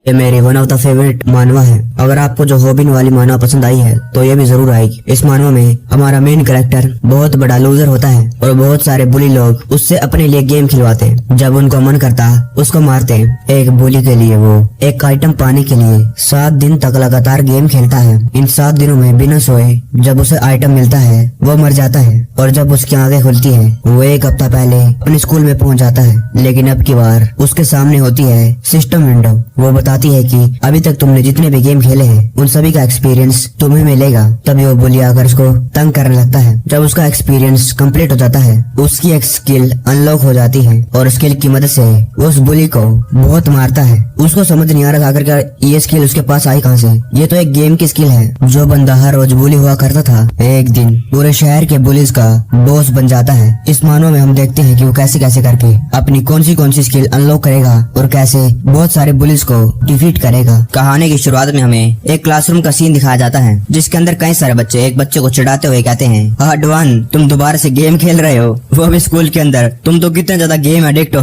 ये मेरी one of the favourite मानवा है। अगर आपको जो हॉबिन वाली मानवा पसंद आई है तो ये भी जरूर आएगी। इस मानवा में हमारा मेन कैरेक्टर बहुत बड़ा लूजर होता है और बहुत सारे बुली लोग उससे अपने लिए गेम खिलवाते हैं। जब उनको मन करता उसको मारते हैं। एक बुली के लिए वो एक आइटम पाने के लिए 7 दिन तक लगातार गेम खेलता है। इन 7 दिनों में बिना सोए जब उसे आइटम मिलता है वो मर जाता है और जब उसकी आंखें खुलती है वो 1 हफ्ता पहले अपने स्कूल में पहुंच जाता है। लेकिन अब की बार उसके सामने होती है सिस्टम विंडो। वो बताती है कि अभी तक तुमने जितने भी गेम खेले हैं उन सभी का एक्सपीरियंस तुम्हें मिलेगा। तभी वो बुली आकर उसको तंग करने लगता है। जब उसका एक्सपीरियंस कंप्लीट हो जाता है उसकी एक स्किल अनलॉक हो जाती है और स्किल की मदद से वो उस बुली को बहुत मारता है। उसको समझ नहीं आ रहा आखिर ये स्किल उसके पास आई कहाँ से। ये तो एक गेम की स्किल है। जो बंदा हर रोज बुली हुआ करता था एक दिन पूरे शहर के बुलीज का बॉस बन जाता है। इस मानव में हम देखते हैं कि वो कैसे कैसे करके अपनी कौन सी स्किल अनलॉक करेगा और कैसे बहुत सारे बुलीज को डिफीट करेगा। कहानी की शुरुआत में हमें एक क्लासरूम का सीन दिखाया जाता है जिसके अंदर कई सारे बच्चे एक बच्चे को चिढ़ाते हुए कहते हैं, हाँ डवान तुम दोबारा से गेम खेल रहे हो, वो भी स्कूल के अंदर। तुम तो कितने ज्यादा गेम एडिक्ट हो।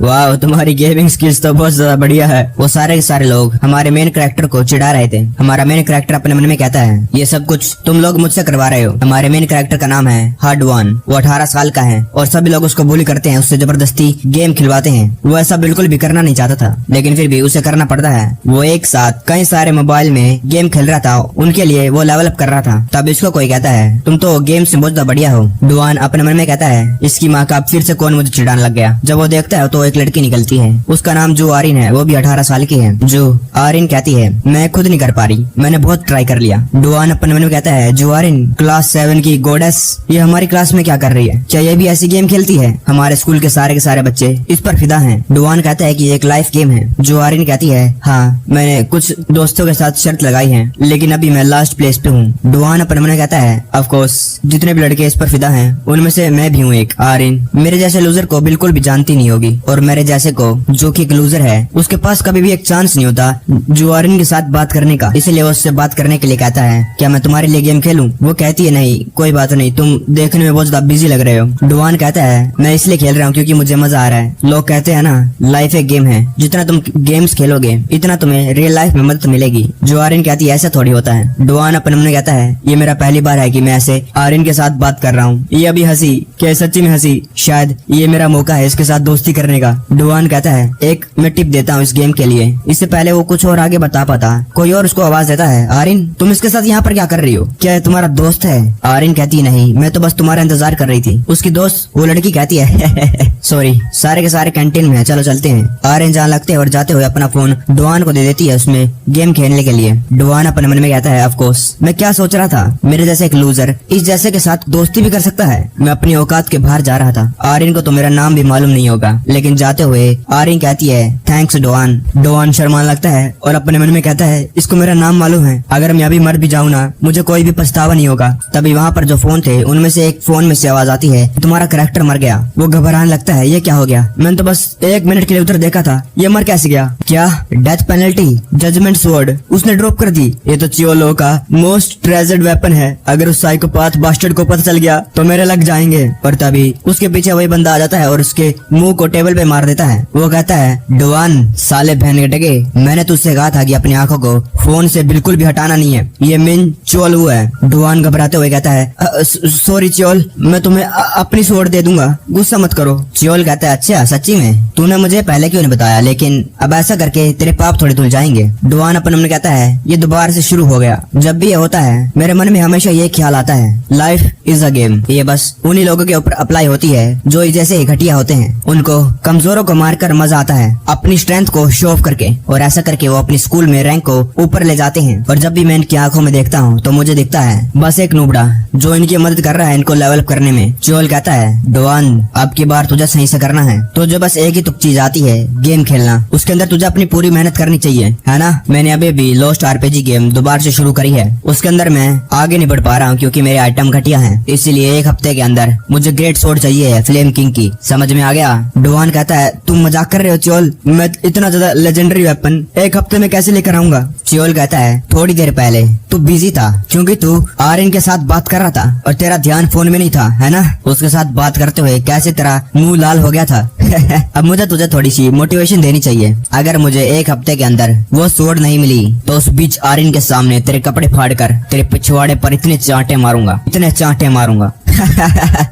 वाह तुम्हारी गेमिंग स्किल्स तो बहुत ज्यादा बढ़िया है। वो सारे के सारे लोग हमारे मेन कैरेक्टर को चिढ़ा रहे थे। हमारा मेन कैरेक्टर अपने मन में कहता है, ये सब कुछ तुम लोग मुझसे करवा रहे हो। हमारे मेन कैरेक्टर का नाम है हार्डवान। वो 18 साल का है और सभी लोग उसको बुली करते हैं, उससे जबरदस्ती गेम खिलवाते हैं। वो ऐसा बिल्कुल भी करना नहीं चाहता था लेकिन फिर भी उसे करना पड़ता है। वो एक साथ कई सारे मोबाइल में गेम खेल रहा था, उनके लिए वो लेवल अप कर रहा था। तब इसको कोई कहता है, तुम तो गेम से बहुत बढ़िया हो। डवान अपने मन में कहता है, इसकी माँ का फिर से कौन मुझे चिढ़ाने लग गया। जब वो देखता है तो एक लड़की निकलती है। उसका नाम जो आरिन है। वो भी 18 साल की है। जो आरिन कहती है, मैं खुद नहीं कर पा रही, मैंने बहुत ट्राई कर लिया। डवान अपने मन में कहता है, जो आरिन क्लास 7 की गोडेस ये हमारी क्लास में क्या कर रही है? क्या ये भी ऐसी गेम खेलती है? हमारे स्कूल के सारे बच्चे इस पर फिदा हैं। डवान कहता है कि एक लाइफ गेम है। जो आरिन कहती है, हाँ मैंने कुछ दोस्तों के साथ शर्त लगाई है लेकिन अभी मैं लास्ट प्लेस पे हूँ। डवान अपने मन में कहता है, ऑफ कोर्स जितने भी लड़के इस पर फिदा हैं उनमें से मैं भी हूँ एक। आरिन मेरे जैसे लूजर को बिल्कुल भी जानती नहीं होगी और मेरे जैसे को जो कि एक लूजर है उसके पास कभी भी एक चांस नहीं होता जो आरिन के साथ बात करने का। इसलिए वो उससे बात करने के लिए कहता है, क्या मैं तुम्हारे लिए गेम खेलूं? वो कहती है, नहीं कोई बात नहीं, तुम देखने में बहुत ज्यादा बिजी लग रहे हो। डवान कहता है, मैं इसलिए खेल रहा हूँ क्योंकि मुझे मजा आ रहा है। लोग कहते हैं ना लाइफ एक गेम है, जितना तुम गेम्स खेलोगे इतना तुम्हें रियल लाइफ में मदद मिलेगी। जो आरिन कहती है, ऐसा थोड़ी होता है। डवान अपने मन में कहता है, ये मेरा पहली बार है कि मैं ऐसे आरिन के साथ बात कर रहा हूँ। ये अभी हंसी, क्या सच्ची में हंसी? शायद ये मेरा मौका है इसके साथ दोस्ती करने का। डवान कहता है, एक मैं टिप देता हूँ इस गेम के लिए। इससे पहले वो कुछ और आगे बता पाता कोई और उसको आवाज देता है, आरिन तुम इसके साथ यहाँ पर क्या कर रही हो? क्या ये तुम्हारा दोस्त है? आरिन कहती है, नहीं मैं तो बस तुम्हारा इंतजार कर रही थी। उसकी दोस्त वो लड़की कहती है, सॉरी सारे के सारे कैंटीन में है, चलो चलते हैं। आरिन जहाँ लगते हैं और जाते हुए अपना फोन डवान को दे देती है उसमें गेम खेलने के लिए। डवान अपने मन में कहता है, ऑफ कोर्स मैं क्या सोच रहा था, मेरे जैसे एक लूजर इस जैसे के साथ दोस्ती भी कर सकता है। मैं अपनी औकात के बाहर जा रहा था। आरिन को तो मेरा नाम भी मालूम नहीं होगा लेकिन जाते हुए आरिन कहती है, थैंक्स डवान। डवान शर्माने लगता है और अपने मन में कहता है, इसको मेरा नाम मालूम है, अगर मैं अभी मर भी जाऊँ ना मुझे कोई भी पछतावा नहीं होगा। तभी वहाँ पर जो फोन थे उनमें से एक फोन में से आवाज आती है, तुम्हारा कैरेक्टर मर गया। वो घबराने लगता है, ये क्या हो गया? मैंने तो बस 1 मिनट के लिए उधर देखा था, ये मर कैसे गया? क्या डेथ पेनल्टी जजमेंट स्वॉर्ड उसने ड्रॉप कर दी? ये तो चियोलो का मोस्ट ट्रेजर्ड वेपन है। अगर उस साइकोपाथ बास्टर्ड को पता चल गया तो मेरे लग जाएंगे। और तभी उसके पीछे वही बंदा आ जाता है और उसके मुंह को टेबल पे मार देता है। वो कहता है, डवान साले बहन के टके, मैंने तुझसे कहा था कि अपनी आंखों को फोन से बिल्कुल भी हटाना नहीं है। ये मेन चोल हुआ है। डवान घबराते हुए कहता है, सॉरी चियोल, मैं तुम्हें अपनी स्वॉर्ड दे दूंगा, गुस्सा मत करो। चियोल कहता है, अच्छा सच्ची में? तूने मुझे पहले क्यों नहीं बताया? लेकिन अब ऐसा करके तेरे पाप थोड़े धुल जाएंगे। डवान अपने मन में कहता है, ये दोबारा से शुरू हो गया। जब भी ये होता है मेरे मन में हमेशा ये ख्याल आता है, लाइफ इज अ गेम। ये बस उन्हीं लोगों के ऊपर अप्लाई होती है जो जैसे घटिया होते हैं। उनको कमजोरों को मारकर मजा आता है अपनी स्ट्रेंथ को शो ऑफ करके, और ऐसा करके वो अपनी स्कूल में रैंक को ऊपर ले जाते हैं। और जब भी मैं इनकी आंखों में देखता हूँ तो मुझे दिखता है बस एक नूबड़ा जो इनकी मदद कर रहा है इनको लेवल अप करने में। चोल कहता है, डवान अब की बार तुझे सही से करना है। तुझे बस एक ही तुक चीज आती है, गेम खेलना। उसके अंदर तुझे अपनी पूरी मेहनत करनी चाहिए, है ना? मैंने अभी भी लॉस्ट आरपीजी गेम दोबारा से शुरू करी है। उसके अंदर मैं आगे नहीं बढ़ पा रहा हूँ क्योंकि मेरे आइटम घटिया हैं। इसलिए 1 हफ्ते के अंदर मुझे ग्रेट स्वॉर्ड चाहिए है, फ्लेम किंग की। समझ में आ गया? डवान कहता है, तुम मजाक कर रहे हो चियोल? मैं इतना ज्यादा लेजेंडरी वेपन 1 हफ्ते में कैसे लेकर आऊंगा? चियोल कहता है, थोड़ी देर पहले तू बिजी था क्योंकि तू आरिन के साथ बात कर रहा था और तेरा ध्यान फोन में नहीं था, है ना? उसके साथ बात करते हुए कैसे तेरा मुंह लाल हो गया था। अब मुझे तुझे थोड़ी सी मोटिवेशन देनी चाहिए। अगर मुझे एक हफ्ते के अंदर वो स्वॉर्ड नहीं मिली तो उस बीच आर्यन के सामने तेरे कपड़े फाड़कर तेरे पिछवाड़े पर इतने चांटे मारूंगा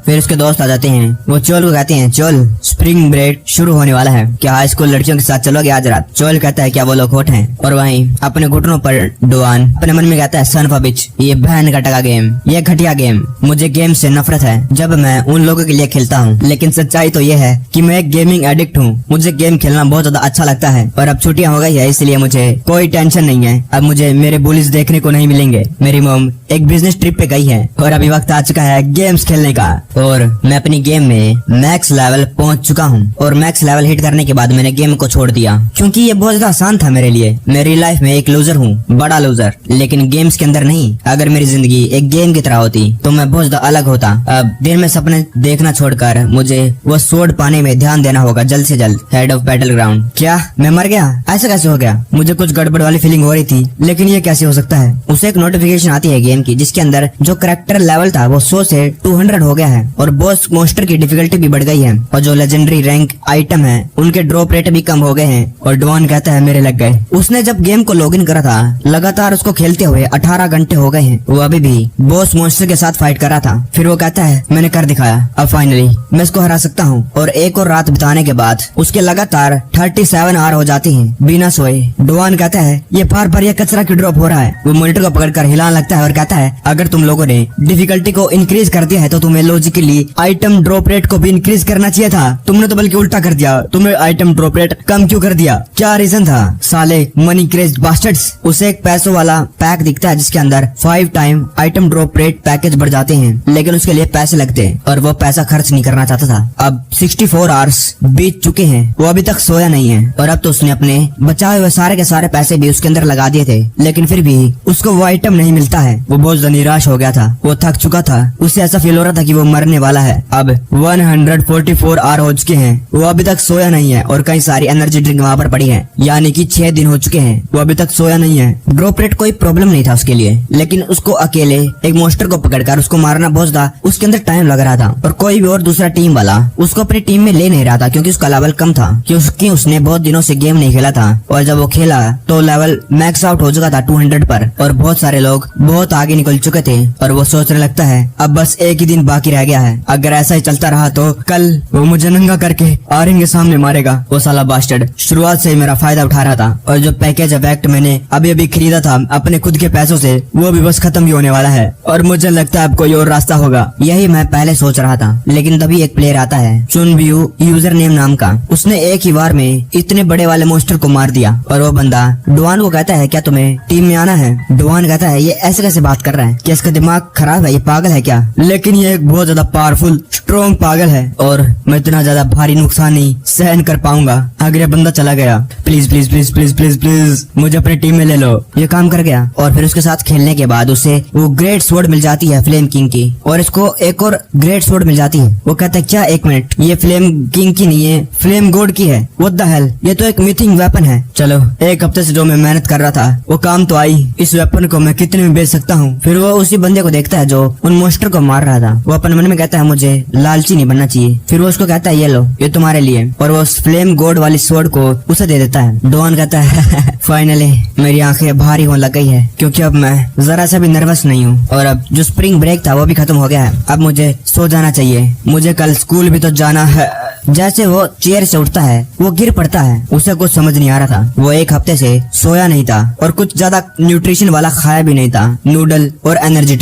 फिर उसके दोस्त आ जाते हैं। वो चोल को कहते हैं, चोल स्प्रिंग ब्रेक शुरू होने वाला है, क्या हाई स्कूल लड़कियों के साथ चलोगे आज रात? चोल कहता है क्या वो लोग होट हैं? और वहीं अपने घुटनों पर डुआन अपने मन में कहता है, सन ऑफ अ बिच, ये बहन का टका गेम, ये घटिया गेम, मुझे गेम से नफरत है जब मैं उन लोगों के लिए खेलता हूँ। लेकिन सच्चाई तो ये है कि मैं एक गेमिंग एडिक्ट हूँ, मुझे गेम खेलना बहुत ज्यादा अच्छा लगता है। और अब छुट्टियां हो गई है इसलिए मुझे कोई टेंशन नहीं है, अब मुझे मेरे बुलिस देखने को नहीं मिलेंगे। मेरी मॉम एक बिजनेस ट्रिप पे गई है और अभी वक्त आ चुका है गेम्स खेलने का। और मैं अपनी गेम में मैक्स लेवल पहुंच चुका हूं और मैक्स लेवल हिट करने के बाद मैंने गेम को छोड़ दिया क्योंकि ये बहुत ज्यादा आसान था मेरे लिए। मेरी लाइफ में एक लूजर हूं, बड़ा लूजर, लेकिन गेम्स के अंदर नहीं। अगर मेरी जिंदगी एक गेम की तरह होती तो मैं बहुत ज्यादा अलग होता। अब दिन में सपने देखना छोड़कर मुझे वो स्वॉर्ड पाने में ध्यान देना होगा जल्द से जल्द। Head of battle ground. क्या मैं मर गया? ऐसा कैसे हो गया? मुझे कुछ गड़बड़ वाली फीलिंग हो रही थी, लेकिन ये कैसे हो सकता है? उसे एक नोटिफिकेशन आती है गेम की जिसके अंदर जो करेक्टर लेवल था वो 100 से 200 हो गया है और बॉस मोस्टर की डिफिकल्टी भी बढ़ गई है और जो लेजेंडरी रैंक आइटम है उनके ड्रॉप रेट भी कम हो गए हैं। और डॉन कहता है मेरे लग गए। उसने जब गेम को लॉगिन करा था लगातार उसको खेलते हुए 18 घंटे हो गए हैं, वो अभी भी बॉस मोस्टर के साथ फाइट कर रहा था। फिर वो कहता है मैंने कर दिखाया, अब फाइनली मैं इसको हरा सकता हूँ। और एक और रात बिताने के बाद उसके लगातार 37 आवर हो जाती है बिना सोए। डॉन कहता है ये बार ये कचरा क्यों ड्रॉप हो रहा है? वो मॉनिटर को पकड़कर हिलाने लगता है और कहता है अगर तुम लोगों ने डिफिकल्टी को इंक्रीज कर दिया है तो तुम्हें लॉजिकली आइटम ड्रॉप रेट को भी इंक्रीज करना चाहिए था, तुमने तो बल्कि उल्टा कर दिया। तुम्हें आइटम ड्रॉप रेट कम क्यों कर दिया? क्या रीजन था? साले मनी क्रेज्ड बास्टर्ड्स। उसे एक पैसों वाला पैक दिखता है जिसके अंदर 5 time item drop rate package बढ़ जाते हैं, लेकिन उसके लिए पैसे लगते हैं और वो पैसा खर्च नहीं करना चाहता था। अब 64 आवर्स बीत चुके हैं, वो अभी तक सोया नहीं है और अब तो उसने अपने बचाए हुए सारे के सारे पैसे भी उसके अंदर लगा दिए थे, लेकिन फिर भी उसको वो आइटम नहीं मिलता है। वो बहुत ज्यादा निराश हो गया था, वो थक चुका था, उसे ऐसा फील हो रहा था कि वो मरने वाला है। अब 144 आवर हो चुके हैं, वो अभी तक सोया नहीं है और कई सारी एनर्जी ड्रिंक वहाँ पर पड़ी है, यानी कि 6 दिन हो चुके हैं वो अभी तक सोया नहीं है। ड्रॉप रेट कोई प्रॉब्लम नहीं था उसके लिए, लेकिन उसको अकेले एक मोस्टर को पकड़कर उसको मारना बहुत ज्यादा उसके अंदर टाइम लग रहा था और कोई भी और दूसरा टीम वाला उसको अपनी टीम में ले नहीं रहा था क्योंकि उसका लेवल कम था, क्योंकि उसने बहुत दिनों से गेम नहीं खेला था और जब वो खेला तो लेवल मैक्स आउट हो चुका था 200 पर और बहुत सारे लोग बहुत आगे निकल चुके थे और वो सोचने लगता है अब बस एक ही दिन बाकी रह गया है, अगर ऐसा ही चलता रहा तो कल वो मुझे नंगा करके आर्यन के सामने मारेगा। वो साला बास्टर्ड शुरुआत से ही मेरा फायदा उठा रहा था और जो पैकेज इफेक्ट मैंने अभी अभी खरीदा था अपने खुद के पैसों से वो भी बस खत्म ही होने वाला है और मुझे लगता है अब कोई और रास्ता होगा, यही मैं पहले सोच रहा था। लेकिन तभी एक प्लेयर आता है चुनव्यू यूजर नेम नाम का, उसने एक ही बार में इतने बड़े वाले मोस्टर को मार दिया और वो बंदा डुआन को कहता है क्या तुम्हें टीम में आना है? डुआन कहता है ये ऐसे कैसे बात कर रहा है, क्या इसका दिमाग खराब है, ये पागल है क्या? लेकिन ये एक बहुत ज्यादा पावरफुल स्ट्रॉन्ग पागल है और मैं इतना ज्यादा भारी नुकसान नहीं सहन कर पाऊंगा अगर ये बंदा चला गया। Please please please please please please मुझे अपनी टीम में ले लो। ये काम कर गया और फिर उसके साथ खेलने के बाद उसे वो ग्रेट स्वॉर्ड मिल जाती है फ्लेम किंग की और इसको एक और ग्रेट स्वॉर्ड मिल जाती है। वो कहता है क्या एक मिनट, ये फ्लेम किंग की नहीं है, फ्लेम गॉड की है। व्हाट द हेल, ये तो एक मिथिंग वेपन है। चलो एक हफ्ते से जो मैं मेहनत कर रहा था वो काम तो आई, इस वेपन को मैं कितने में बेच सकता हूँ। फिर वो उसी बंदे को देखता है जो उन मोस्टर को मार रहा था, वो अपने मन में कहता है मुझे लालची नहीं बनना चाहिए। फिर वो उसको कहता है ये लो ये तुम्हारे लिए और वो फ्लेम गॉड वाली स्वॉर्ड को उसे दे देता है। डॉन कहता है फाइनली मेरी आंखें भारी होने लग गई है क्योंकि अब मैं जरा सा भी नर्वस नहीं हूँ और अब जो स्प्रिंग ब्रेक था वो भी खत्म हो गया है, अब मुझे सो जाना चाहिए, मुझे कल स्कूल भी तो जाना है। जैसे वो चेयर से उठता है वो गिर पड़ता है, उसे कुछ समझ नहीं आ रहा था। वो एक हफ्ते से सोया नहीं था और कुछ ज्यादा न्यूट्रिशन वाला खाया भी नहीं था, नूडल और एनर्जी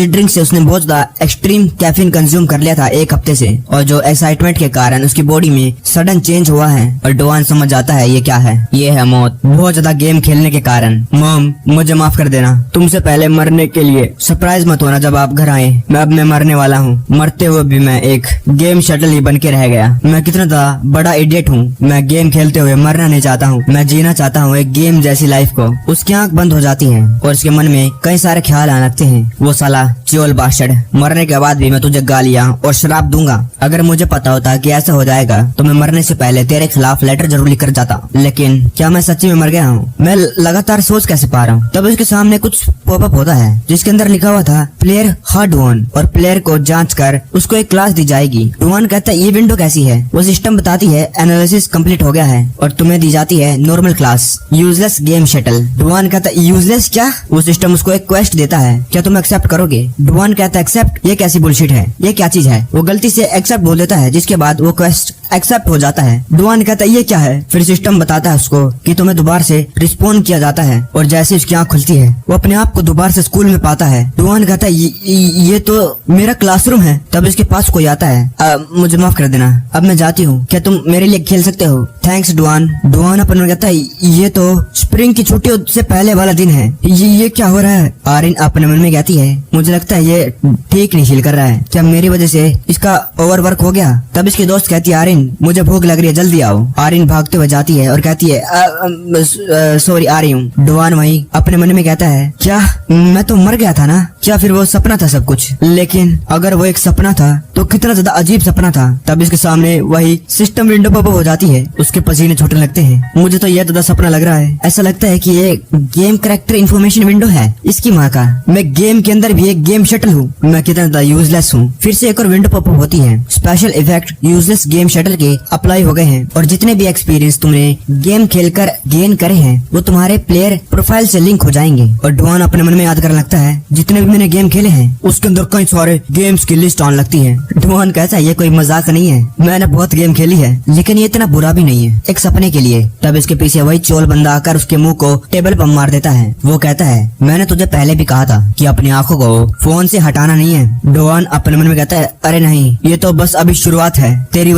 ड्रिंक से उसने बहुत ज्यादा एक्सट्रीम कैफीन कंज्यूम कर लिया था एक हफ्ते से और जो एक्साइटमेंट के कारण उसकी बॉडी में सडन चेंज हुआ है और डोआन समझ जाता है ये क्या है, ये है मौत, बहुत ज्यादा गेम खेलने के कारण। मॉम मुझे माफ कर देना, तुमसे पहले मरने के लिए सरप्राइज मत होना जब आप घर आए, मैं मरने वाला हूँ, मरते हुए भी मैं एक गेम शटल ही बन के रह गया। मैं कितना बड़ा इडियट हूँ, मैं गेम खेलते हुए मरना नहीं चाहता हूँ, मैं जीना चाहता हूँ एक गेम जैसी लाइफ को। उसकी आंख बंद हो जाती है और उसके मन में कई सारे ख्याल आने लगते हैं। वो साला चोल बास्टर्ड, मरने के बाद भी मैं तुझे गालियाँ और शराब दूंगा। अगर मुझे पता होता कि ऐसा हो जाएगा तो मैं मरने से पहले तेरे खिलाफ लेटर जरूर लिख कर जाता, लेकिन क्या मैं सच्ची में मर गया हूँ? मैं लगातार सोच कैसे पा रहा हूँ? तब उसके सामने कुछ पॉपअप होता है जिसके अंदर लिखा हुआ था प्लेयर हार्ड वन, और प्लेयर को जांच कर उसको एक क्लास दी जाएगी। डुआन कहता है ये विंडो कैसी है? वो सिस्टम बताती है एनालिसिस कंप्लीट हो गया है और तुम्हें दी जाती है normal class useless game shuttle. Duan कहता है यूजलेस क्या? वो सिस्टम उसको एक क्वेस्ट देता है, क्या तुम एक्सेप्ट करोगे? डुआन कहता है एक्सेप्ट? ये कैसी बुलशिट है, ये क्या चीज है? वो गलती से एक्सेप्ट बोल देता है जिसके बाद वो क्वेस्ट एक्सेप्ट हो जाता है। डुआन कहता है ये क्या है? फिर सिस्टम बताता है उसको कि तुम्हें दोबारा से रिस्पॉन्ड किया जाता है और जैसे उसकी आंख खुलती है वो अपने आप को दोबारा से स्कूल में पाता है। डुआन कहता है ये तो मेरा क्लासरूम है। तब इसके पास कोई आता है, मुझे माफ कर देना, अब मैं जाती हूँ, क्या तुम मेरे लिए खेल सकते हो? Thanks Duan. डुआन अपन कहता है ये तो स्प्रिंग की छुट्टियों से पहले वाला दिन है, ये क्या हो रहा है? आरिन अपने मन में कहती है मुझे लगता है ये ठीक नहीं फील कर रहा है, क्या मेरी वजह से इसका ओवरवर्क हो गया? तब इसकी दोस्त कहती है आरिन मुझे भूख लग रही है, जल्दी आओ। आरिन भागते हुए जाती है और कहती है सॉरी आ रही हूँ। डुआन वहीं अपने मन में कहता है क्या मैं तो मर गया था ना? क्या फिर वो सपना था सब कुछ? लेकिन अगर वो एक सपना था तो कितना ज्यादा अजीब सपना था। तब इसके सामने वही सिस्टम विंडो पॉपअप हो जाती है, उसके पसीने छूटने लगते हैं। मुझे तो यह ज्यादा सपना लग रहा है, ऐसा लगता है कि ये गेम कैरेक्टर इन्फॉर्मेशन विंडो है। इसकी माँ का, मैं गेम के अंदर भी एक गेम शटल हूँ, मैं कितना ज्यादा यूजलेस हूँ। फिर से एक और विंडो पॉपअप होती है, special effect useless game shuttle के अप्लाई हो गए हैं और जितने भी एक्सपीरियंस तुमने गेम खेलकर गेन करे हैं वो तुम्हारे प्लेयर प्रोफाइल से लिंक हो जाएंगे। और डुआन अपने मन में याद करने लगता है जितने भी मैंने गेम खेले हैं उसके अंदर कई सारे गेम्स की लिस्ट आने लगती है। डुआन कहता है ये कोई मजाक नहीं है, मैंने बहुत गेम खेली है लेकिन ये इतना बुरा भी नहीं है, एक सपने के लिए। तब इसके पीछे वही चोल बंदा आकर उसके मुंह को टेबल पर मार देता है। वो कहता है मैंने तुझे पहले भी कहा था कि अपनी आंखों को फोन से हटाना नहीं है। डुआन अपने मन में कहता है अरे नहीं, ये तो बस अभी शुरुआत है, तेरी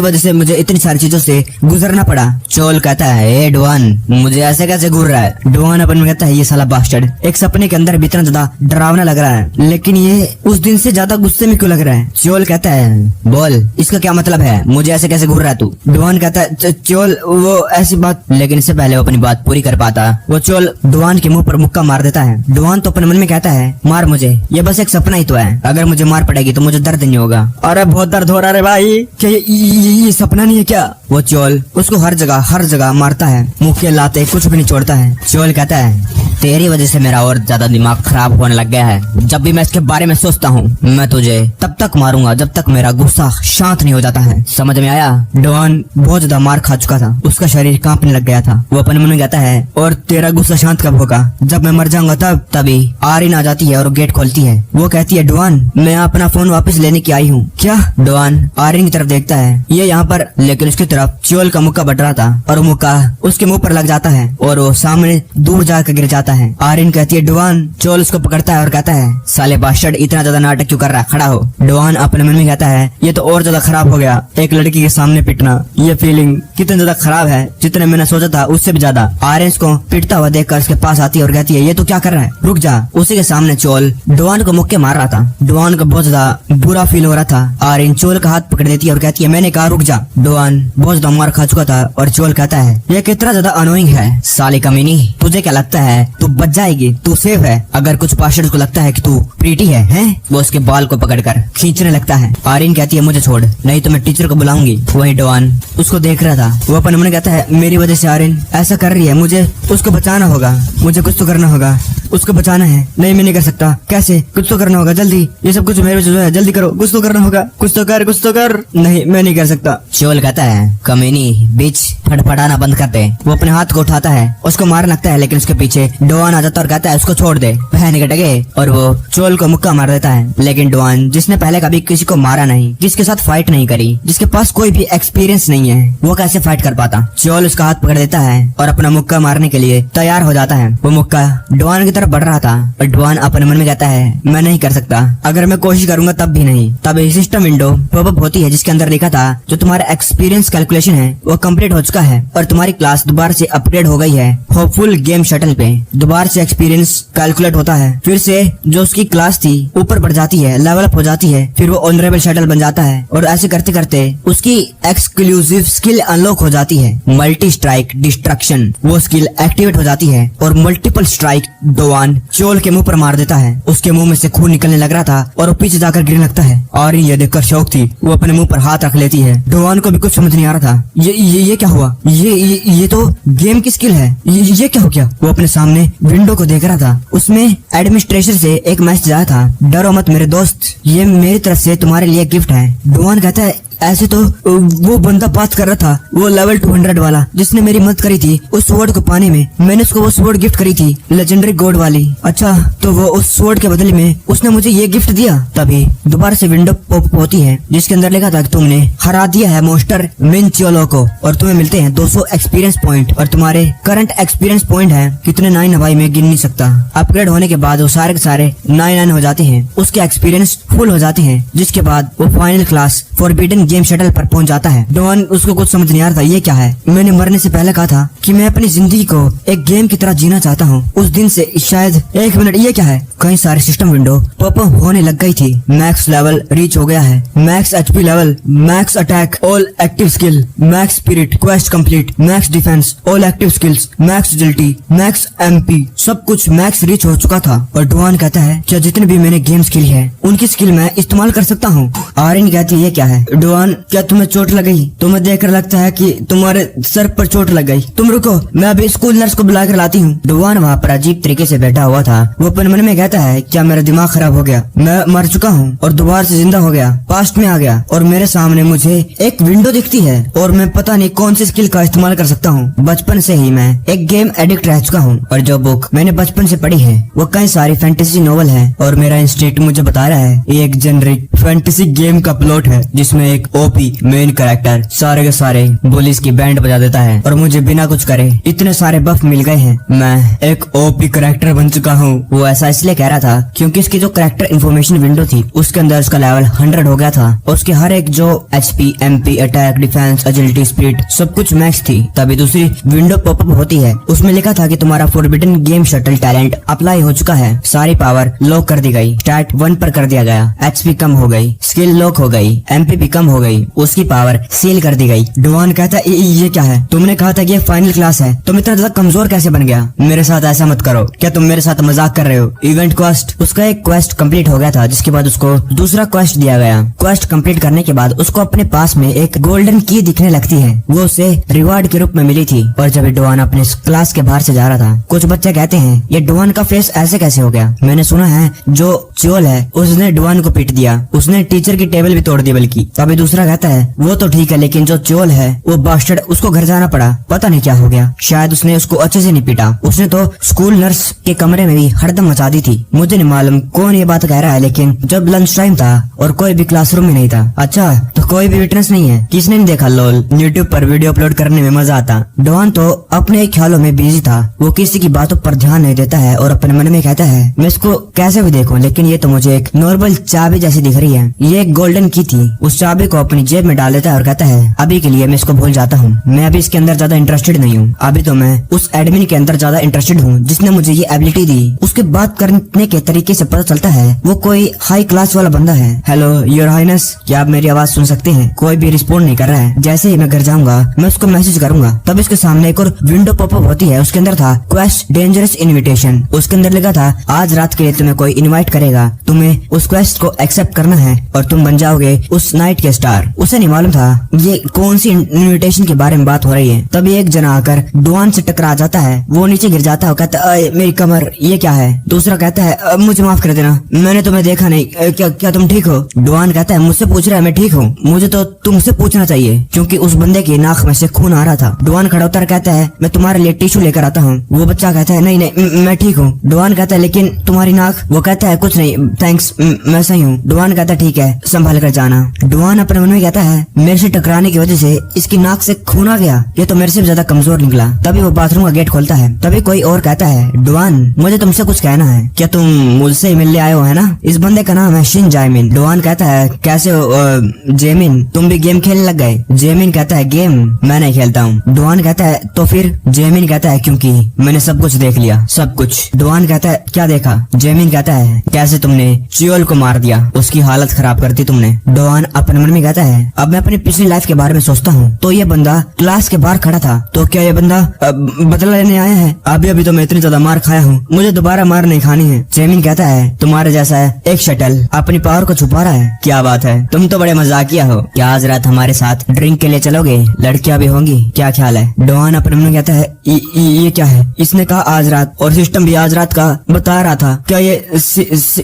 वजह से मुझे इतनी सारी चीजों से गुजरना पड़ा। चोल कहता है ए डुआन मुझे ऐसे कैसे घूर रहा है? डुआन अपन में कहता है ये साला बास्टर्ड एक सपने के अंदर भी इतना ज्यादा डरावना लग रहा है, लेकिन ये उस दिन से ज्यादा गुस्से में क्यों लग रहा है? चोल कहता है बोल इसका क्या मतलब है, मुझे ऐसे कैसे घूर रहा है तू? डुआन कहता है चोल वो ऐसी बात, लेकिन इससे पहले वो अपनी बात पूरी कर पाता वो चोल डुआन के मुंह पर मुक्का मार देता है। डुआन तो अपने मन में कहता है मार मुझे, ये बस एक सपना ही तो है, अगर मुझे मार पड़ेगी तो मुझे दर्द नहीं होगा। अरे बहुत दर्द हो रहा है भाई, क्या ये सपना नहीं है क्या? वो चोल उसको हर जगह मारता है, मुक्के लाते कुछ भी नहीं छोड़ता है। चोल कहता है तेरी वजह से मेरा और ज्यादा दिमाग खराब होने लग गया है, जब भी मैं इसके बारे में सोचता हूँ मैं तुझे तब तक मारूंगा जब तक मेरा गुस्सा शांत नहीं हो जाता है, समझ में आया? डुआन बहुत ज्यादा मार खा चुका था, उसका शरीर कांपने लग गया था। वो अपने मन में कहता है और तेरा गुस्सा शांत कब होगा? जब मैं मर जाऊंगा तब। तभी आरिन आ जाती है और गेट खोलती है। वो कहती है डुआन मैं अपना फोन वापस लेने की आई हूँ। क्या? डुआन आरिन की तरफ देखता है, ये यहाँ पर, लेकिन उसकी तरफ चोल का मुक्का बट रहा था और वो मुक्का उसके मुंह पर लग जाता है और वो सामने दूर जाकर गिर जाता है। आरिन कहती है डुआन। चोल उसको पकड़ता है और कहता है साले बास्टर्ड इतना ज्यादा नाटक क्यों कर रहा है, खड़ा हो। डुआन अपने मन में कहता है ये तो और ज्यादा खराब हो गया, एक लड़की के सामने पिटना, ये फीलिंग कितना ज्यादा खराब है जितने मैंने सोचा था उससे भी ज्यादा। आरिन को पिटता हुआ देखकर उसके पास आती है और कहती है ये तो क्या कर रहा है, रुक जा। उसी के सामने चोल डुआन को मुक्के मार रहा था। डुआन को बहुत ज्यादा बुरा फील हो रहा था। आरिन चोल का हाथ पकड़ देती है और कहती है मैंने कहा रुक जा। डुआन बहुत ज्यादा मार खा चुका था और चोल कहता है ये कितना ज्यादा अनोइंग है, साले कमीनी तुझे क्या लगता है तू बच जाएगी, तू सेफ है? अगर कुछ पास्टर्स को लगता है कि तू प्रीटी है? वो उसके बाल को पकड़कर खींचने लगता है। आरिन कहती है मुझे छोड़, नहीं तो मैं टीचर को बुलाऊंगी। वही डुआन उसको देख रहा था। वो अपने मन कहता है मेरी वजह से आरिन ऐसा कर रही है, मुझे उसको बचाना होगा, मुझे कुछ तो करना होगा, उसको बचाना है। नहीं मैं नहीं कर सकता, कैसे? कुछ तो करना होगा, जल्दी, ये सब कुछ मेरे वजह से है, जल्दी करो, कुछ तो करना होगा, कुछ तो कर। नहीं मैं नहीं कर सकता। चोल कहता है कमीनी बीच फटफटाना बंद कर दे। वो अपने हाथ को उठाता है, उसको मारने लगता है, लेकिन उसके पीछे डुआन आ जाता है और कहता है उसको छोड़ दे, बहन के टगे, और वो चोल को मुक्का मार देता है। लेकिन डुआन जिसने पहले कभी किसी को मारा नहीं, जिसके साथ फाइट नहीं करी, जिसके पास कोई भी एक्सपीरियंस नहीं है, वो कैसे फाइट कर पाता? चोल उसका हाथ पकड़ देता है और अपना मुक्का मारने के लिए तैयार हो जाता है। वो मुक्का डुआन की तरफ बढ़ रहा था और डुआन अपने मन में कहता है मैं नहीं कर सकता, अगर मैं कोशिश करूंगा तब भी नहीं। तब एक सिस्टम विंडो पॉपअप होती है जिसके अंदर लिखा था जो तुम्हारा एक्सपीरियंस कैलकुलेशन है वो कंप्लीट हो चुका है और तुम्हारी क्लास दोबारा से अपग्रेड हो गई है होपफुल गेम शटल पे। दोबारा से एक्सपीरियंस कैलकुलेट होता है, फिर से जो उसकी क्लास थी ऊपर बढ़ जाती है, लेवल अप हो जाती है, फिर वो ऑनरेबल शटल बन जाता है और ऐसे करते करते उसकी एक्सक्लूसिव स्किल अनलॉक हो जाती है, मल्टी स्ट्राइक डिस्ट्रक्शन। वो स्किल एक्टिवेट हो जाती है और मल्टीपल स्ट्राइक डुआन चोल के मुंह पर मार देता है। उसके मुंह में से खून निकलने लग रहा था और वो पीछे जाकर गिरने लगता है। और ये देखकर शौक थी, वो अपने मुंह पर हाथ रख लेती है। डुआन को भी कुछ समझ नहीं आ रहा था, ये क्या हुआ? ये तो गेम की स्किल है। ये क्या हो गया? वो अपने सामने विंडो को देख रहा था। उसमें एडमिनिस्ट्रेशन से एक मैसेज आया था, डरो मत मेरे दोस्त, ये मेरी तरफ से तुम्हारे लिए गिफ्ट है। डुआन कहता है ऐसे तो वो बंदा बात कर रहा था, वो लेवल 200 वाला जिसने मेरी मदद करी थी उस स्वॉर्ड को पाने में। मैंने उसको वो स्वॉर्ड गिफ्ट करी थी, लेजेंडरी गोल्ड वाली। अच्छा, तो वो उस स्वॉर्ड के बदले में उसने मुझे ये गिफ्ट दिया। तभी दोबारा से विंडो पॉप होती है जिसके अंदर लिखा था कि तुमने हरा दिया है मोस्टर मिनचियोलो को और तुम्हें मिलते हैं 200 एक्सपीरियंस पॉइंट। और तुम्हारे करंट एक्सपीरियंस पॉइंट है कितने 9 भाई मैं गिन नहीं सकता। अपग्रेड होने के बाद वो सारे के सारे 9 हो जाते हैं, उसके एक्सपीरियंस फुल हो जाते हैं, जिसके बाद वो final class forbidden game shuttle पर पहुंच जाता है। डॉन उसको कुछ समझ नहीं आ रहा था ये क्या है। मैंने मरने से पहले कहा था कि मैं अपनी जिंदगी को एक गेम की तरह जीना चाहता हूँ। उस दिन से शायद 1 मिनट ये क्या है। कई सारे सिस्टम विंडो पॉप अप होने लग गई थी। मैक्स लेवल रीच हो गया है, max HP level, max attack, all active skill, max spirit, quest complete, max defence, all active skills, max agility, max MP, सब कुछ मैक्स रीच हो चुका था। और डुआन कहता है क्या जितने भी मैंने गेम्स खेली है उनकी स्किल मैं इस्तेमाल कर सकता हूँ। आर्यन कहती है ये क्या है। डुआन क्या तुम्हें चोट लग गई? तुम्हें देखकर लगता है कि तुम्हारे सर पर चोट लग गई। तुम रुको, मैं अभी स्कूल नर्स को बुला कर लाती हूँ। डुआन वहाँ पर अजीब तरीके से बैठा हुआ था। वो अपने मन में कहता है क्या मेरा दिमाग खराब हो गया, मैं मर चुका हूँ और दोबारा से जिंदा हो गया, पास्ट में आ गया और मेरे सामने मुझे एक विंडो दिखती है और मैं पता नहीं कौन सी स्किल का इस्तेमाल कर सकता हूँ। बचपन से ही मैं एक गेम एडिक्ट रह चुका हूँ और जो बुक मैंने बचपन से पढ़ी है वो कई सारी फैंटेसी नॉवल है और मेरा इंस्टिंक्ट मुझे बता रहा है ये एक जेनरिक फैंटेसी गेम का प्लॉट है जिसमें एक ओपी मेन कैरेक्टर सारे के सारे पुलिस की बैंड बजा देता है और मुझे बिना कुछ करे इतने सारे बफ मिल गए हैं, मैं एक ओपी कैरेक्टर बन चुका हूँ। वो ऐसा इसलिए कह रहा था क्योंकि इसकी जो कैरेक्टर इन्फॉर्मेशन विंडो थी उसके अंदर उसका लेवल 100 हो गया था और उसके हर एक जो HP, MP, attack, defence, agility, speed सब कुछ मैक्स थी। तभी दूसरी विंडो पॉपअप होती है, उसमें लिखा था कि तुम्हारा forbidden game shuttle talent apply हो चुका है, सारी पावर लॉक कर दी गई, स्टार्ट 1 पर कर दिया गया, एचपी कम हो गई, स्किल लॉक हो गई, एमपी भी कम हो गई, उसकी पावर सील कर दी गई। डुआन कहता है ये क्या है? तुमने कहा था कि ये फाइनल क्लास है, तुम इतना ज्यादा कमजोर कैसे बन गया? मेरे साथ ऐसा मत करो, क्या तुम मेरे साथ मजाक कर रहे हो? इवेंट क्वेस्ट, उसका एक क्वेस्ट कंप्लीट हो गया था जिसके बाद उसको दूसरा क्वेस्ट दिया गया। क्वेस्ट कंप्लीट करने के बाद उसको अपने पास में एक गोल्डन की दिखने लगती है, वो उसे रिवार्ड के रूप में मिली थी। और जब डुआन अपने क्लास के बाहर से जा रहा था कुछ बच्चे कहते हैं ये डुआन का फेस ऐसे कैसे हो गया? मैंने सुना है जो चोल है उसने डुआन को पीट दिया, उसने टीचर की टेबल भी तोड़ दी बल्कि। तभी दूसरा कहता है वो तो ठीक है लेकिन जो चोल है वो बास्टर्ड उसको घर जाना पड़ा, पता नहीं क्या हो गया, शायद उसने उसको अच्छे से नहीं पीटा, उसने तो स्कूल नर्स के कमरे में भी हरदम मचा दी थी। मुझे नहीं मालूम कौन ये बात कह रहा है लेकिन जब लंच टाइम था और कोई भी क्लासरूम में नहीं था। अच्छा तो कोई भी विटनेस नहीं है, किसने नहीं देखा? लोल, यूट्यूब पर वीडियो अपलोड करने में मजा आता। डॉन तो अपने ख्यालों में बिजी था, वो किसी की बातों पर ध्यान नहीं देता है और अपने मन में कहता है मैं इसको कैसे भी देखूं लेकिन ये तो मुझे एक नॉर्मल चाबी जैसी दिख रही है। ये एक गोल्डन की थी, उस चाबी को अपनी जेब में डाल देता है और कहता है अभी के लिए मैं इसको भूल जाता हूँ, मैं अभी इसके अंदर ज्यादा इंटरेस्टेड नहीं हूँ, अभी तो मैं उस एडमिन के अंदर ज्यादा इंटरेस्टेड हूँ जिसने मुझे ये एबिलिटी दी। उसके बात करने के तरीके से पता चलता है वो कोई हाई क्लास वाला बंदा है। हेलो योर हाइनेस, क्या आप मेरी आवाज सुन सकते हैं? कोई भी रिस्पॉन्ड नहीं कर रहा है। जैसे ही मैं घर जाऊंगा मैं उसको मैसेज करूंगा। तब इसके सामने एक और विंडो पॉपअप होती है, उसके अंदर था क्वेस्ट डेंजरस इनविटेशन। उसके अंदर लिखा था आज रात के लिए तुम्हें कोई इनवाइट करेगा, तुम्हें उस क्वेस्ट को एक्सेप्ट करना है और तुम बन जाओगे उस नाइट के स्टार। उसे नहीं मालूम था ये कौन सी इनविटेशन के बारे में बात हो रही है। तभी एक जना आकर डुआन से टकरा जाता है, वो नीचे गिर जाता है, कहता है मेरी कमर, ये क्या है? दूसरा कहता है मुझे माफ कर देना, मैंने तुम्हें देखा नहीं, क्या तुम ठीक हो? डुआन कहता है मुझसे पूछ रहा है मैं ठीक हूँ, मुझे तो तुमसे पूछना चाहिए क्योंकि उस बंदे की नाक में से खून आ रहा था। डुआन खड़ा होता कहता है मैं तुम्हारे लिए टिश्यू लेकर आता हूँ। वो बच्चा कहता है नहीं मैं ठीक हूँ। डुआन कहता है लेकिन तुम्हारी नाक? वो कहता है कुछ नहीं थैंक्स, मैं सही हूँ। डुआन कहता है ठीक है संभाल कर जाना। डुआन अपने मन में कहता है मेरे से टकराने की वजह से इसकी नाक से खून आ गया, ये तो मेरे से ज्यादा कमजोर निकला। तभी वो बाथरूम का गेट खोलता है। तभी कोई और कहता है डुआन मुझे तुमसे कुछ कहना है, क्या तुम मुझसे ही मिलने आए हो है ना? इस बंदे का नाम है शिन जायमिन। डुआन कहता है कैसे हो जेमिन, तुम भी गेम खेलने लग गए? जेमिन कहता है गेम मैं नहीं खेलता हूँ। डुआन कहता है तो फिर? जेमिन कहता है क्योंकि मैंने सब कुछ देख लिया, सब कुछ। डुआन कहता है क्या देखा? जेमिन कहता है कैसे तुमने चियोल को मार दिया, उसकी हालत खराब कर दी तुमने। डुआन अपने मन में डुआन कहता है अब मैं अपनी पिछली लाइफ के बारे में सोचता हूँ तो ये बंदा क्लास के बाहर खड़ा था, तो क्या ये बंदा बदला लेने आया है? अभी तो मैं इतनी ज्यादा मार खाया हूँ, मुझे दोबारा मार नहीं खानी है। जेमिन कहता है तुम्हारे जैसा है एक शटल अपनी पावर को छुपा रहा है। क्या बात है, तुम तो बड़े मजाकिया हो। क्या आज रात हमारे साथ ड्रिंक के लिए चलोगे? लड़कियां भी होंगी, क्या ख्याल है? डुआन अपने मन में कहता है ये क्या है? इसने कहा आज रात, और सिस्टम भी आज रात का बता रहा था। क्या ये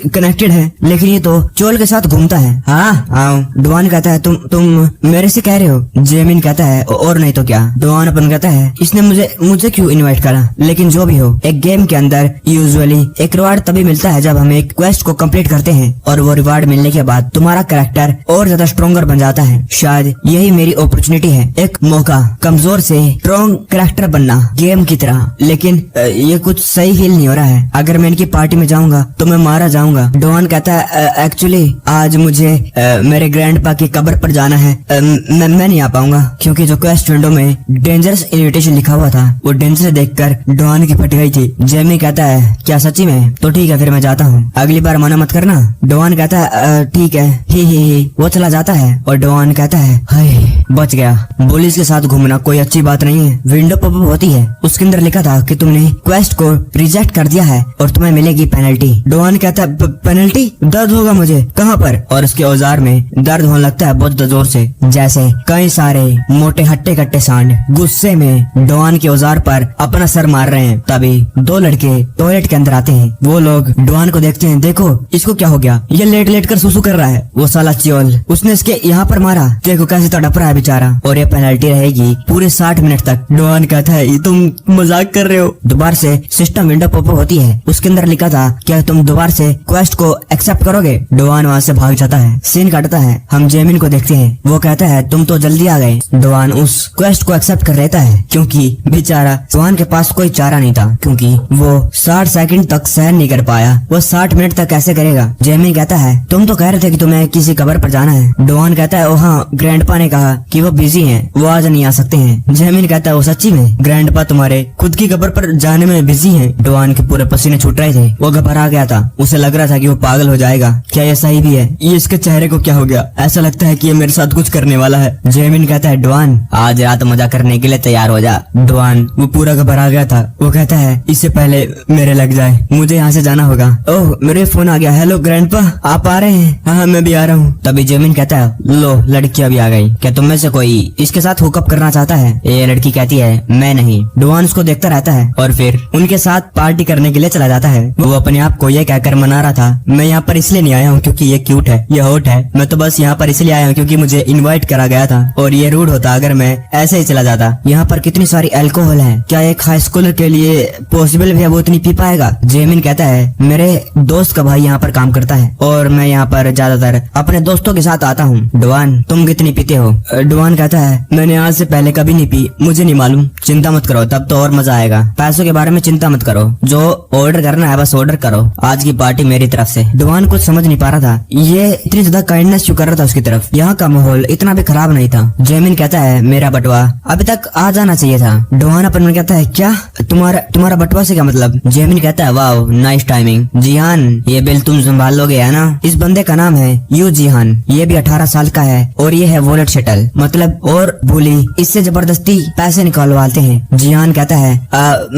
कनेक्टेड है? लेकिन ये तो चोल के साथ घूमता है। हाँ डुआन कहता है तुम मेरे से कह रहे हो? जेमिन कहता है और नहीं तो क्या। डुआन अपन कहता है इसने मुझे क्यों इनवाइट करा? लेकिन जो भी हो, एक गेम के अंदर यूजुअली एक रिवार्ड तभी मिलता है जब हम एक क्वेस्ट को कंप्लीट करते हैं, और वो रिवार्ड मिलने के बाद तुम्हारा कैरेक्टर और ज्यादा स्ट्रॉन्गर बन जाता है। शायद यही मेरी अपॉर्चुनिटी है, एक मौका कमजोर से स्ट्रॉन्ग कैरेक्टर बनना गेम की तरह। लेकिन ये कुछ सही फील नहीं हो रहा है। अगर मैं इनकी पार्टी में जाऊंगा तो मैं मारा जाऊंगा। डुआन कहता है एक्चुअली आज मुझे मेरे ग्रैंडपा की कब्र पर जाना है। मैं नहीं आ पाऊंगा क्योंकि जो क्वेस्ट विंडो में डेंजरस इन्विटेशन लिखा हुआ था वो डेंजरस देखकर डुआन की फट गई थी। जेमी कहता है क्या सच्ची में? तो ठीक है फिर मैं जाता हूँ, अगली बार मना मत करना। डुआन कहता है ठीक है। ही वो चला जाता है और डुआन कहता है हाय बच गया। पुलिस के साथ घूमना कोई अच्छी बात नहीं है। विंडो पॉपअप होती है, उसके अंदर लिखा था कि तुमने क्वेस्ट को रिजेक्ट कर दिया है और तुम्हें मिलेगी पेनल्टी। डुआन कहता है पेनल्टी? दर्द होगा मुझे, कहाँ पर? और उसके औजार में दर्द होने लगता है बहुत जोर से, जैसे कई सारे मोटे हट्टे कट्टे सांड गुस्से में डुआन के औजार पर अपना सर मार रहे हैं। तभी दो लड़के टॉयलेट के अंदर आते हैं। वो लोग डुआन को देखते हैं, देखो इसको क्या हो गया, ये लेट लेट कर सुसु कर रहा है। वो साला चियोल उसने इसके यहाँ पर मारा, देखो कैसे तड़प रहा है बेचारा, और ये पेनल्टी रहेगी पूरे 60 मिनट तक। डुआन कहता है तुम मजाक कर रहे हो। दोबारा से सिस्टम विंडो पॉपअप होती है, उसके अंदर लिखा था क्या तुम दोबारा से क्वेस्ट को एक्सेप्ट करोगे? डुआन वहाँ से भाग जाता है। सीन काटता है, हम जेमिन को देखते हैं। वो कहता है तुम तो जल्दी आ गए। डुआन उस क्वेस्ट को एक्सेप्ट कर लेता है क्योंकि बेचारा डुआन के पास कोई चारा नहीं था, क्योंकि वो 60 सेकंड तक सहन नहीं कर पाया। वो 60 मिनट तक कैसे करेगा? जेमी कहता है तुम तो कह रहे थे कि तुम्हें किसी कब्र पर जाना है। डुआन कहता है ओ हाँ, ग्रैंडपा ने कहा कि वो बिजी हैं, वो आज नहीं आ सकते हैं। जेमिन कहता है वो सच्ची में? ग्रैंडपा तुम्हारे खुद की कब्र पर जाने में बिजी हैं। डुआन के पूरे पसीने छूट रहे थे, वो घबरा गया था, उसे लग रहा था कि वो पागल हो जाएगा। क्या ये सही भी है? ये इसके चेहरे को क्या हो गया? ऐसा लगता है कि ये मेरे साथ कुछ करने वाला है। जेमिन कहता है डुआन आज रात मजा करने के लिए तैयार हो जा। डुआन वो पूरा घबरा गया था, वो कहता है इससे पहले मेरे लग जाए, मुझे यहाँ से जाना होगा। ओह मेरे फोन आ गया। हेलो ग्रैंडपा, आप आ रहे हैं? हाँ मैं भी आ रहा हूँ। तभी जेमिन कहता है लो लड़कियां भी आ गई, क्या तुम में से कोई इसके साथ हुकअप करना चाहता है? ये लड़की कहती है मैं नहीं। डुआन उसको देखता रहता है और फिर उनके साथ पार्टी करने के लिए चला जाता है। वो अपने आप को ये कहकर मना रहा था मैं यहाँ पर इसलिए नहीं आया हूँ क्योंकि ये क्यूट है, ये हॉट है, मैं तो बस यहाँ पर इसलिए आया हूँ क्योंकि मुझे इनवाइट करा गया था, और ये रूड होता अगर मैं ऐसे ही चला जाता। यहाँ पर कितनी सारी अल्कोहल है, क्या एक हाई स्कूलर के लिए पॉसिबल भी है वो इतनी पी पाएगा? जेमिन कहता है मेरे दोस्त का भाई यहाँ पर काम करता है और मैं यहाँ पर ज्यादातर अपने दोस्तों के साथ आता हूँ। डुआन तुम कितनी पीते हो? डुआन कहता है मैंने आज से पहले कभी नहीं पी, मुझे नहीं मालूम। चिंता मत करो, तब तो और मजा आएगा। पैसों के बारे में चिंता मत करो, जो ऑर्डर करना है बस ऑर्डर करो, आज की पार्टी मेरी तरफ से। डुआन कुछ समझ नहीं पा रहा था, ये इतनी ज्यादा काइंडनेस क्यों कर रहा था उसकी तरफ। यहाँ का माहौल इतना भी खराब नहीं था। जेमिन कहता है मेरा बटवा अभी तक आ जाना चाहिए था। डुआन अपन में कहता है क्या तुम्हारा बटवा से क्या मतलब? जेमिन कहता है वाओ नाइस टाइमिंग। जिहान ये बिल तुम संभाल लोगे है ना? इस बंदे का नाम है यू जिहान, ये भी 18 साल का है और ये है वॉलेट शटल, मतलब और भूली इससे जबरदस्ती पैसे निकालवाते हैं। जिहान कहता है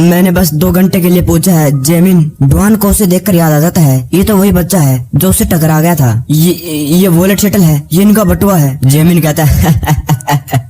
मैंने बस 2 घंटे के लिए पूछा है। जेमिन डुआन को उसे देखकर याद आ जाता है ये तो वही बच्चा है जो उससे टकरा गया था, ये वॉलेट शटल है, ये इनका बटुआ है। जेमिन कहता है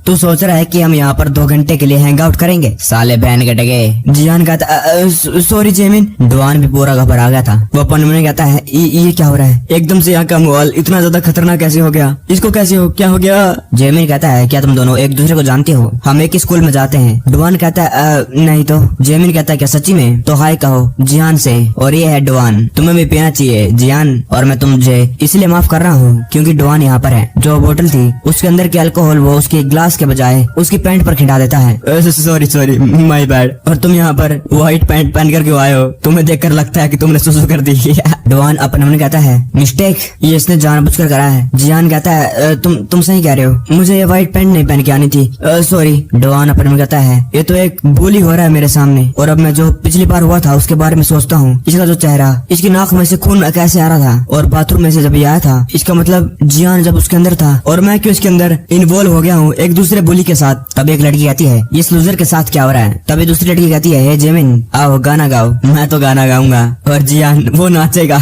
तू सोच रहा है कि हम यहाँ पर 2 घंटे के लिए हैंग आउट करेंगे? साले बहन के टके। जियान कहता सॉरी जेमिन। डुआन भी पूरा घबरा गया था। वो अपन में कहता है ये क्या हो रहा है? एकदम से यहाँ का माहौल इतना ज्यादा खतरनाक कैसे हो गया? इसको कैसे क्या हो गया? जेमिन कहता है क्या तुम दोनों एक दूसरे को जानते हो? हम एक ही स्कूल में जाते हैं। डुआन कहता है नहीं तो। जेमिन कहता है क्या सच्ची में? तो हाय कहो जियान से, और ये है डुआन, तुम्हें भी पीना चाहिए जियान, और मैं तुझे इसलिए माफ कर रहा हूँ क्योंकि डुआन यहाँ पर है। जो बोतल थी उसके अंदर की अल्कोहल वो उसके ग्लास के बजाय उसकी पैंट पर खिंडा देता है। Sorry my bad. और तुम यहाँ पर व्हाइट पैंट पहन कर क्यों आए हो? तुम्हें देखकर लगता है कि तुमने सुसु कर दी। डोआन अपने मन कहता है मिस्टेक, ये इसने जानबूझकर करा है। जियान कहता है तुम सही कह रहे हो, मुझे ये व्हाइट पैंट नहीं पहन के आनी थी, सॉरी। डोआन अपने मन कहता है ये तो एक बुली हो रहा है मेरे सामने, और अब मैं जो पिछली बार हुआ था उसके बारे में सोचता हूँ। इसका जो चेहरा, इसकी नाक में से खून कैसे आ रहा था, और बाथरूम में से जब ये आया था, इसका मतलब जियान जब उसके अंदर था और मैं क्यों इसके अंदर इन्वॉल्व हो गया हूँ एक दूसरे बुली के साथ। तब एक लड़की कहती है इस लूजर के साथ क्या हो रहा है। तभी दूसरी लड़की कहती है जेमिन आओ गाना गाओ। मैं तो गाना गाऊंगा और जियान वो नाचेगा।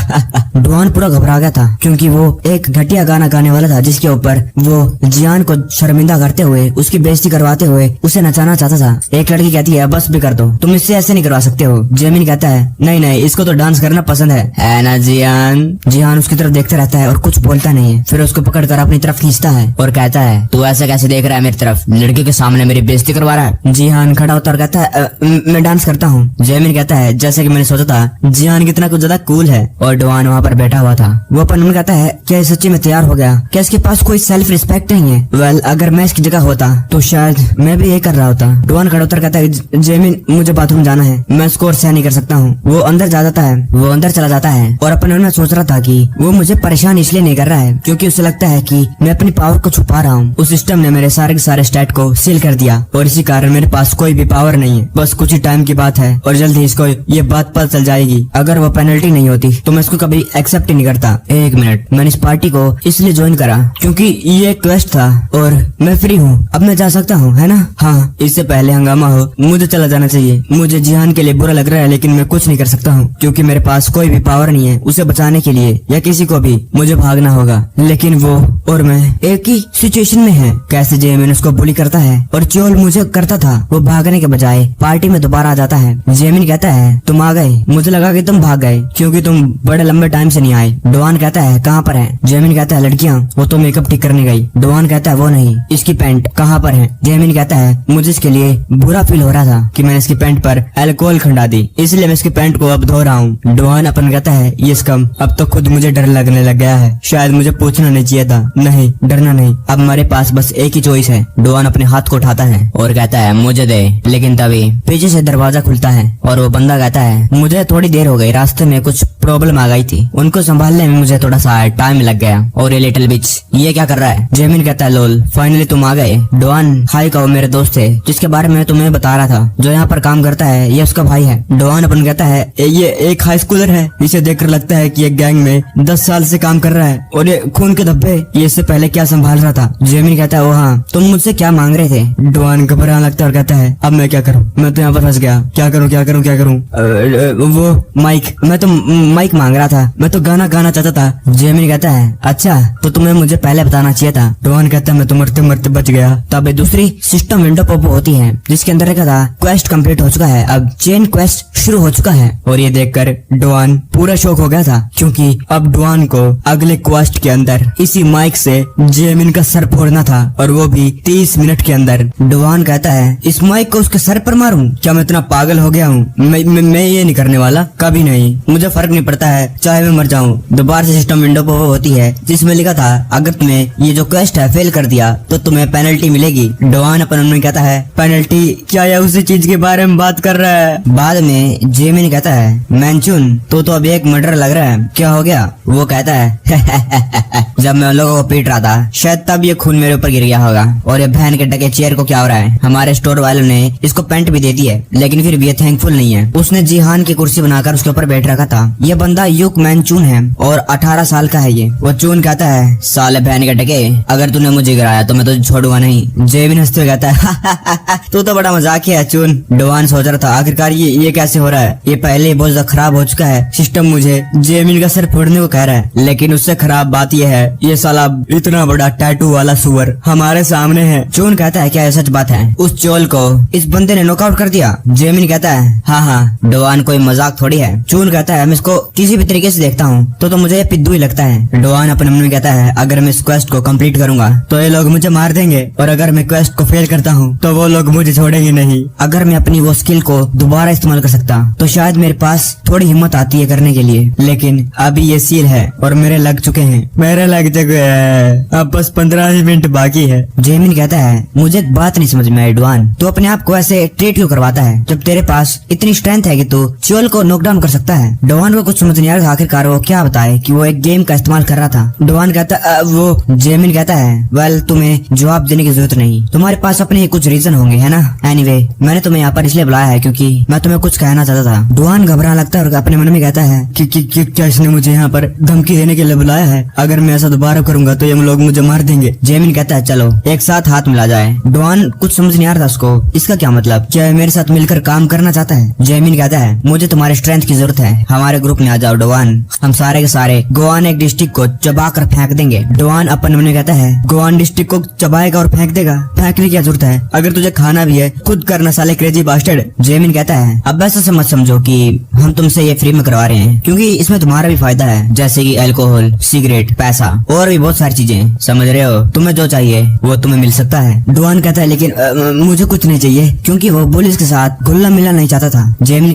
डोआन पूरा घबरा गया था क्योंकि वो एक घटिया गाना गाने वाला था जिसके ऊपर वो जियान को शर्मिंदा करते हुए, उसकी बेइज्जती करवाते हुए उसे नचाना चाहता था। एक लड़की कहती है बस भी कर दो, तुम इससे ऐसे नहीं करवा सकते हो। जेमिन कहता है नहीं नहीं, इसको तो डांस करना पसंद है ना जियान। जियान उसकी तरफ देखते रहता है और कुछ बोलता नहीं है। फिर उसको पकड़कर अपनी तरफ खींचता है और कहता है तू ऐसे कैसे देख रहा है मेरी तरफ, लड़की के सामने मेरी बेइज्जती करवा रहा है। जियान खड़ा होता और कहता है मैं डांस करता हूँ। जेमिन कहता है जैसे कि मैंने सोचा था, जियान कितना कुछ ज्यादा कूल है। और डोआन वहाँ पर बैठा हुआ था। वो अपन मन कहता है क्या सच्ची में तैयार हो गया, क्या इसके पास कोई सेल्फ रिस्पेक्ट नहीं है। वेल अगर मैं इसकी जगह होता तो शायद मैं भी ये कर रहा होता। डोआन खड़ा होकर कहता है जेमिन मुझे बाथरूम जाना है, मैं इसको और सहन नहीं कर सकता हूँ। वो अंदर जा जाता है, वो अंदर चला जाता है और अपन मन में सोच रहा था कि वो मुझे परेशान इसलिए नहीं कर रहा है क्योंकि उसे लगता है कि मैं अपनी पावर को छुपा रहा हूँ। उस सिस्टम ने मेरे सारे के सारे स्टैट को सील कर दिया और इसी कारण मेरे पास कोई भी पावर नहीं है। बस कुछ ही टाइम की बात है और जल्द ही इसको ये बात पता चल जाएगी। अगर वो पेनल्टी नहीं होती तो मैं इसको कभी एक्सेप्ट ही नहीं करता। एक मिनट, मैंने इस पार्टी को इसलिए ज्वाइन करा क्योंकि ये क्वेस्ट था और मैं फ्री हूँ, अब मैं जा सकता हूँ, है ना? हाँ, इससे पहले हंगामा हो मुझे चला जाना चाहिए। मुझे जिहान के लिए बुरा लग रहा है लेकिन मैं कुछ नहीं कर सकता हूँ क्योंकि मेरे पास कोई भी पावर नहीं है उसे बचाने के लिए या किसी को भी। मुझे भागना होगा लेकिन वो और मैं एक ही सिचुएशन में है। कैसे जेमिन उसको बुली करता है और चोल मुझे करता था, वो भागने के बजाय पार्टी में दोबारा आ जाता है। जेमिन कहता है तुम आ गए, मुझे लगा कि तुम भाग गए क्योंकि तुम बड़े लंबे टाइम से नहीं आए। डोआन कहता है कहाँ पर है? जेमिन कहता है लड़कियाँ, वो तो मेकअप ठीक करने गई। डोआन कहता है वो नहीं, इसकी पैंट कहाँ पर है? जेमिन कहता है मुझे इसके लिए बुरा फील हो रहा था कि मैंने इसकी पैंट पर अल्कोहल खंडा दी, इसलिए मैं इसकी पैंट को अब धो रहा हूँ। डोआन अपन कहता है ये स्कम, अब तो खुद मुझे डर लगने लग गया है, शायद मुझे पूछना नहीं चाहिए था। नहीं, डरना नहीं, अब हमारे पास बस एक ही चॉइस है। डोआन अपने हाथ को उठाता है और कहता है मुझे दे। लेकिन तभी पीछे से दरवाजा खुलता है और वो बंदा कहता है मुझे थोड़ी देर हो गई, रास्ते में कुछ प्रॉब्लम आ गई थी, उनको संभालने में मुझे थोड़ा सा टाइम लग गया। और ये लिटिल बिच ये क्या कर रहा है? जेमिन कहता है लोल, फाइनली तुम आ गए। डोआन हाई का वो मेरे दोस्त है जिसके बारे में तुम्हें बता रहा था, जो यहाँ पर काम करता है, ये उसका भाई है। डोआन अपन कहता है ये एक हाई स्कूलर है, इसे देखकर लगता है कि एक गैंग में 10 साल से काम कर रहा है और ये खून के धब्बे ये इससे पहले क्या संभाल रहा था। जेमिन कहता है वो हाँ, तुम मुझसे क्या मांग रहे थे? डोआन घबराने लगता है और कहता है अब मैं क्या करूँ, मैं तो यहाँ पर फंस गया, क्या करूँ क्या करूँ क्या करूँ? वो माइक, मैं तो माइक मांग रहा था, मैं तो गाना गाना चाहता था। जेमिन कहता है अच्छा, तो तुम्हें मुझे पहले बताना चाहिए था। डोआन कहता है मैं तो मरते मरते बच गया। तब दूसरी सिस्टम विंडो पॉप होती है जिसके अंदर लिखा था क्वेस्ट कंप्लीट हो चुका है, अब चेन क्वेस्ट शुरू हो चुका है। और ये देखकर डोआन पूरा शॉक हो गया था क्योंकि अब डोआन को अगले क्वेस्ट के अंदर इसी माइक से जेमिन का सर फोड़ना था और वो भी 30 मिनट के अंदर। डोआन कहता है इस माइक को उसके सर पर मारूं? क्या मैं इतना पागल हो गया हूँ? मैं ये नहीं करने वाला, कभी नहीं, मुझे फर्क नहीं पड़ता है, चाहे मैं मर जाऊं। दोबारा से सिस्टम विंडो पॉप होती है जिसमें लिखा था अगर तुम्हें ये जो क्वेस्ट है फेल कर दिया तो तुम्हें पेनल्टी मिलेगी। डोआन अपन उन्हें कहता है पेनल्टी? क्या यह उसी चीज के बारे में बात कर रहा है? बाद में जेमिन कहता है मैंचुन तो अभी एक मर्डर लग रहा है, क्या हो गया? वो कहता है जब मैं उन लोगों को पीट रहा था शायद तब ये खून मेरे ऊपर गिर गया होगा। और ये बहन के टके चेयर को क्या हो रहा है? हमारे स्टोर वालों ने इसको पेंट भी दे दी है लेकिन फिर भी ये थैंकफुल नहीं है। उसने जिहान की कुर्सी बनाकर उसके ऊपर बैठ रखा था। ये बंदा युक मैंचुन है और 18 साल का है ये। वो चून कहता है साले बहन के टके, अगर तूने मुझे गिराया तो मैं तुझे छोड़ूंगा नहीं। जेमिन हंसते हुए कहता है तू तो बड़ा मजाक है चून। डोआन सोच रहा था आखिरकार ये कैसे हो रहा है, ये पहले बहुत ज्यादा खराब हो चुका है, सिस्टम मुझे जेमिन का सर फोड़ने को कह रहा है। लेकिन उससे खराब बात यह है ये साला इतना बड़ा टैटू वाला सुअर हमारे सामने है। चून कहता है क्या ये सच बात है? उस चोल को इस बंदे ने नॉकआउट कर दिया। जेमिन कहता है हाँ, डोआन कोई मजाक थोड़ी है। चून कहता है मैं इसको किसी भी तरीके से देखता हूँ तो मुझे ये पिद्दू ही लगता है। डोआन अपने मन में कहता है अगर मैं इस क्वेस्ट को कंप्लीट करूंगा तो ये लोग मुझे मार देंगे और अगर मैं क्वेस्ट को फेल करता हूँ तो वो लोग मुझे छोड़ेंगे नहीं। अगर मैं अपनी वो स्किल को दोबारा इस्तेमाल कर सकता तो शायद मेरे पास थोड़ी हिम्मत आती है करने के लिए, लेकिन अभी ये सील है और मेरे लग चुके हैं, मेरे लग चुके हैं, अब बस 15 मिनट बाकी है। जेमिन कहता है मुझे एक बात नहीं समझ में आई डोआन, तू अपने आप को ऐसे ट्रीट क्यों करवाता है जब तेरे पास इतनी स्ट्रेंथ है कि तू चोल को नॉकडाउन कर सकता है? डोआन को कुछ समझ समझ नहीं आ रहा आखिरकार वो क्या बताए कि वो एक गेम का इस्तेमाल कर रहा था। डॉन कहता वो जेमिन कहता है वेल तुम्हें जवाब देने की जरूरत नहीं, तुम्हारे पास अपने कुछ रीजन होंगे है ना। एनीवे मैंने तुम्हें यहाँ पर इसलिए बुलाया है क्योंकि मैं तुम्हें कुछ कहना चाहता था। डॉन घबराने लगता है और अपने मन में कहता है कि क्या इसने मुझे यहाँ पर धमकी देने के लिए बुलाया है, अगर मैं ऐसा दोबारा करूंगा तो ये लोग मुझे मार देंगे। जेमिन कहता है चलो एक साथ हाथ मिला जाए। डॉन कुछ समझ नहीं आ रहा था उसको, इसका क्या मतलब, क्या मेरे साथ मिलकर काम करना चाहता है। जेमिन कहता है मुझे तुम्हारे स्ट्रेंथ की जरूरत है, हमारे ग्रुप में आ जाओ डॉन, हम सारे के सारे गोवान एक डिस्ट्रिक्ट को चबा कर फेंक देंगे। डॉन अपन मन में कहता है गोवान डिस्ट्रिक्ट को चबाएगा और फेंक देगा, फेंकने की क्या जरूरत है, अगर तुझे खाना भी है खुद करना साले क्रेजी बास्टर्ड। जेमिन कहता है अब ऐसा से मत समझो कि हम तुमसे ये फ्री में करवा रहे हैं, क्योंकि इसमें तुम्हारा भी फायदा है, जैसे कि अल्कोहल, सिगरेट, पैसा और भी बहुत सारी चीजें, समझ रहे हो। तुम्हें जो चाहिए वो तुम्हें मिल सकता है। डॉन कहता है लेकिन मुझे कुछ नहीं चाहिए, क्योंकि वो पुलिस के साथ घुलना मिलना नहीं चाहता था। जेमिन